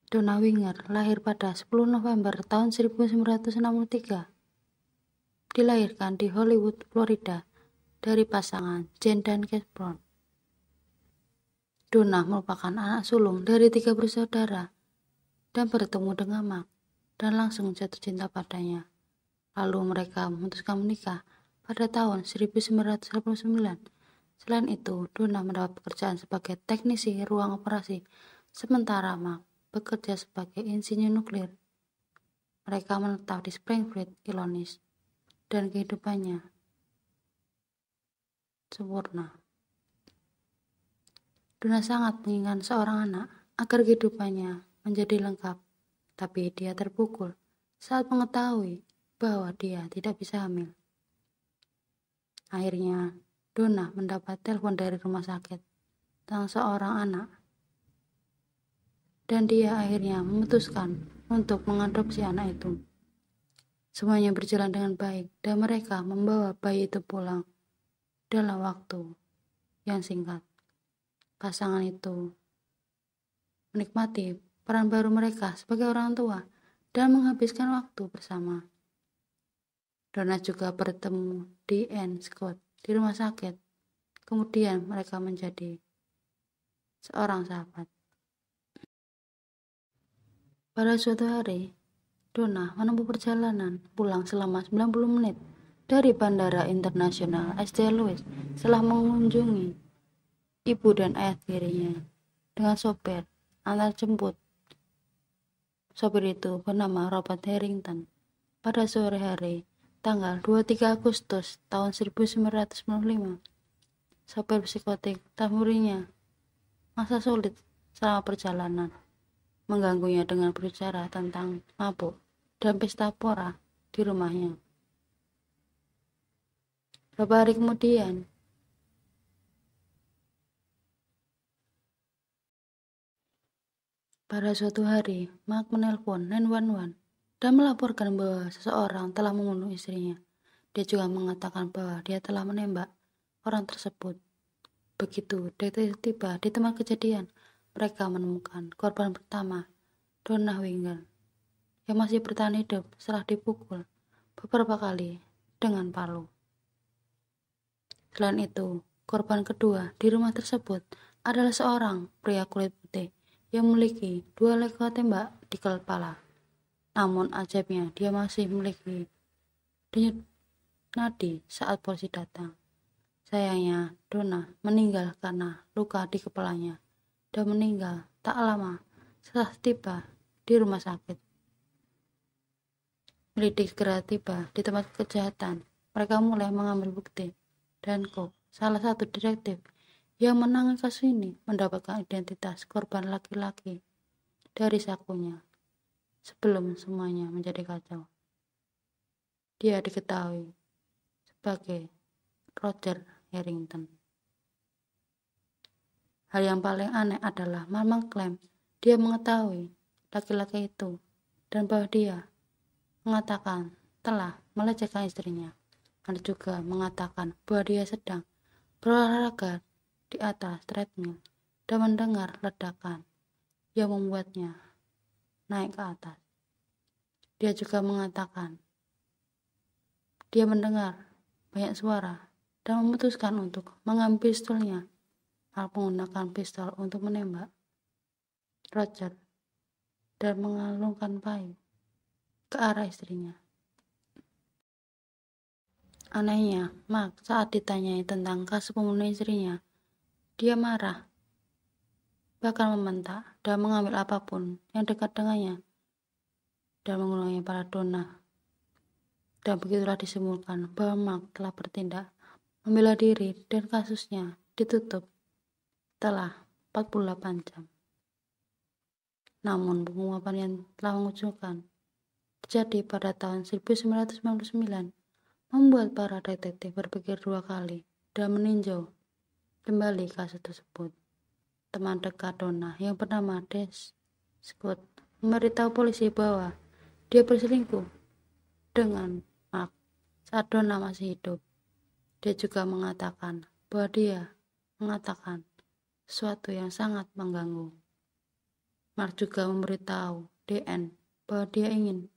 Donna Winger lahir pada 10 November tahun 1963. Dilahirkan di Hollywood, Florida, dari pasangan Jane dan Keith Brown. Donna merupakan anak sulung dari 3 bersaudara dan bertemu dengan Mark dan langsung jatuh cinta padanya. Lalu mereka memutuskan menikah pada tahun 1989. Selain itu, Donna mendapat pekerjaan sebagai teknisi ruang operasi, sementara Mark bekerja sebagai insinyur nuklir. Mereka menetap di Springfield, Illinois, dan kehidupannya sempurna. Donna sangat menginginkan seorang anak agar kehidupannya menjadi lengkap, tapi dia terpukul saat mengetahui bahwa dia tidak bisa hamil. Akhirnya, Donna mendapat telepon dari rumah sakit tentang seorang anak, dan dia akhirnya memutuskan untuk mengadopsi anak itu. Semuanya berjalan dengan baik, dan mereka membawa bayi itu pulang dalam waktu yang singkat. Pasangan itu menikmati peran baru mereka sebagai orang tua dan menghabiskan waktu bersama. Donna juga bertemu di Anne Scott di rumah sakit. Kemudian mereka menjadi seorang sahabat. Pada suatu hari, Donna menempuh perjalanan pulang selama 90 menit dari Bandara Internasional St. Louis setelah mengunjungi ibu dan ayah tirinya dengan sopir antar jemput. Sopir itu bernama Robert Harrington. Pada sore hari, tanggal 23 Agustus tahun 1995, sopir psikotik tamburinya masa sulit selama perjalanan, mengganggunya dengan berbicara tentang mabuk dan pesta pora di rumahnya. Beberapa hari kemudian, pada suatu hari, Mark menelpon 911 dan melaporkan bahwa seseorang telah membunuh istrinya. Dia juga mengatakan bahwa dia telah menembak orang tersebut. Begitu detektif tiba di tempat kejadian, mereka menemukan korban pertama, Donna Winger, yang masih bertahan hidup setelah dipukul beberapa kali dengan palu. Selain itu, korban kedua di rumah tersebut adalah seorang pria kulit putih yang memiliki 2 luka tembak di kepala. Namun ajaibnya, dia masih memiliki denyut nadi saat polisi datang. Sayangnya, Donna meninggal karena luka di kepalanya dan meninggal tak lama setelah tiba di rumah sakit. Penyidik segera tiba di tempat kejahatan. Mereka mulai mengambil bukti, dan Cook, salah satu detektif yang menangani kasus ini, mendapatkan identitas korban laki-laki dari sakunya. Sebelum semuanya menjadi kacau, dia diketahui sebagai Roger Harrington. Hal yang paling aneh adalah Mama mengklaim dia mengetahui laki-laki itu dan bahwa dia mengatakan telah melecehkan istrinya. Anda juga mengatakan bahwa dia sedang berolahraga di atas treadmill dan mendengar ledakan yang membuatnya naik ke atas. Dia juga mengatakan dia mendengar banyak suara dan memutuskan untuk mengambil pistolnya, lalu menggunakan pistol untuk menembak Roger dan mengalungkan bayi ke arah istrinya. Anehnya, Mark saat ditanyai tentang kasus pembunuhan istrinya, dia marah, bahkan membentak dan mengambil apapun yang dekat dengannya dan mengulangnya pada Donna. Dan begitulah disimpulkan bahwa Mark telah bertindak membela diri dan kasusnya ditutup setelah 48 jam. Namun pengungkapan yang telah mengucurkan terjadi pada tahun 1999 membuat para detektif berpikir 2 kali dan meninjau kembali kasus tersebut. Teman dekat Donna yang bernama Des Scott memberitahu polisi bahwa dia berselingkuh dengan Mark saat Donna masih hidup. Dia juga mengatakan bahwa dia mengatakan sesuatu yang sangat mengganggu Mark juga memberitahu DN bahwa dia ingin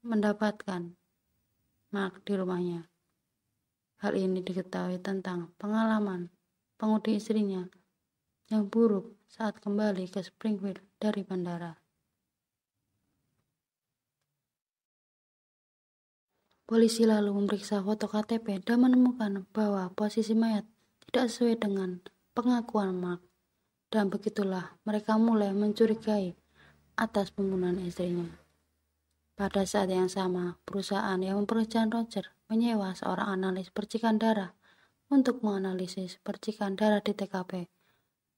mendapatkan Mark di rumahnya. Hal ini diketahui tentang pengalaman pengemudi istrinya yang buruk saat kembali ke Springfield dari bandara. Polisi lalu memeriksa foto KTP dan menemukan bahwa posisi mayat tidak sesuai dengan pengakuan Mark. Dan begitulah mereka mulai mencurigai atas pembunuhan istrinya. Pada saat yang sama, perusahaan yang mempekerjakan Roger menyewa seorang analis percikan darah untuk menganalisis percikan darah di TKP.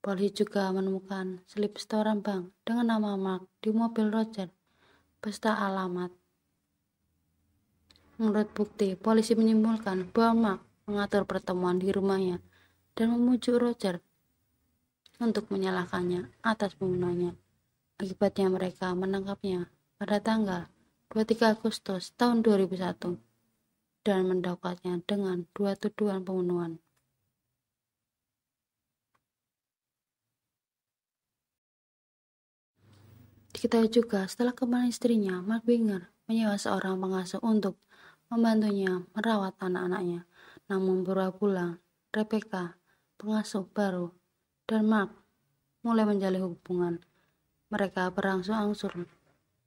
Polisi juga menemukan slip setoran bank dengan nama Mark di mobil Roger beserta alamat. Menurut bukti, polisi menyimpulkan bahwa Mark mengatur pertemuan di rumahnya dan memujuk Roger untuk menyalahkannya atas pembunuhannya. Akibatnya mereka menangkapnya pada tanggal 23 Agustus tahun 2001 dan mendakwanya dengan 2 tuduhan pembunuhan. Diketahui juga setelah kematian istrinya, Mark Winger menyewa seorang pengasuh untuk membantunya merawat anak-anaknya. Namun beberapa bulan, Rebecca, pengasuh baru, dan Mark mulai menjalin hubungan. Mereka berangsur-angsur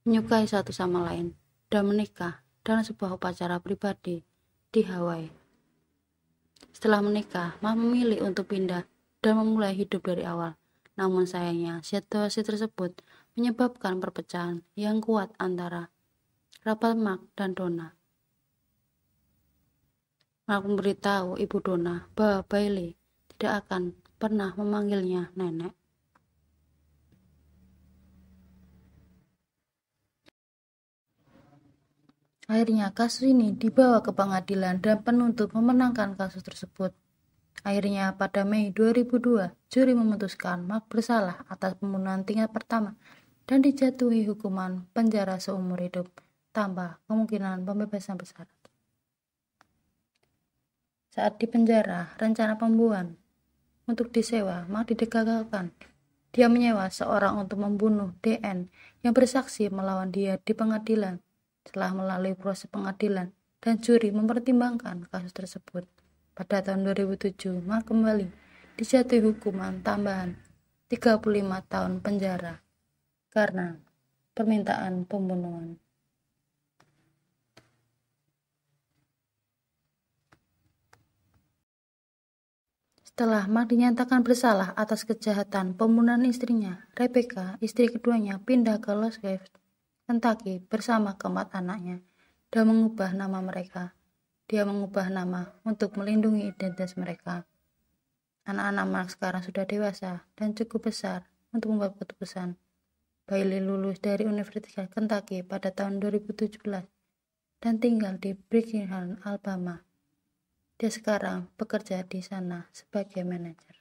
menyukai satu sama lain dan menikah dalam sebuah upacara pribadi di Hawaii. Setelah menikah, Mark memilih untuk pindah dan memulai hidup dari awal. Namun sayangnya, situasi tersebut menyebabkan perpecahan yang kuat antara kerabat Mark dan Donna. Mark memberitahu ibu Donna bahwa Bailey tidak akan pernah memanggilnya nenek. Akhirnya kasus ini dibawa ke pengadilan dan penuntut memenangkan kasus tersebut. Akhirnya pada Mei 2002, juri memutuskan Mark bersalah atas pembunuhan tingkat pertama dan dijatuhi hukuman penjara seumur hidup tanpa kemungkinan pembebasan bersyarat. Saat di penjara, rencana pembunuhan untuk disewa Mark digagalkan. Dia menyewa seorang untuk membunuh DN yang bersaksi melawan dia di pengadilan. Setelah melalui proses pengadilan dan juri mempertimbangkan kasus tersebut, pada tahun 2007 Mark kembali dijatuhi hukuman tambahan 35 tahun penjara karena permintaan pembunuhan. Setelah Mark dinyatakan bersalah atas kejahatan pembunuhan istrinya, Rebecca, istri keduanya, pindah ke Los Gables, Kentucky bersama keempat anaknya dan mengubah nama mereka. Dia mengubah nama untuk melindungi identitas mereka. Anak-anak Mark sekarang sudah dewasa dan cukup besar untuk membuat keputusan. Bailey lulus dari Universitas Kentucky pada tahun 2017 dan tinggal di Birmingham, Alabama. Dia sekarang bekerja di sana sebagai manajer.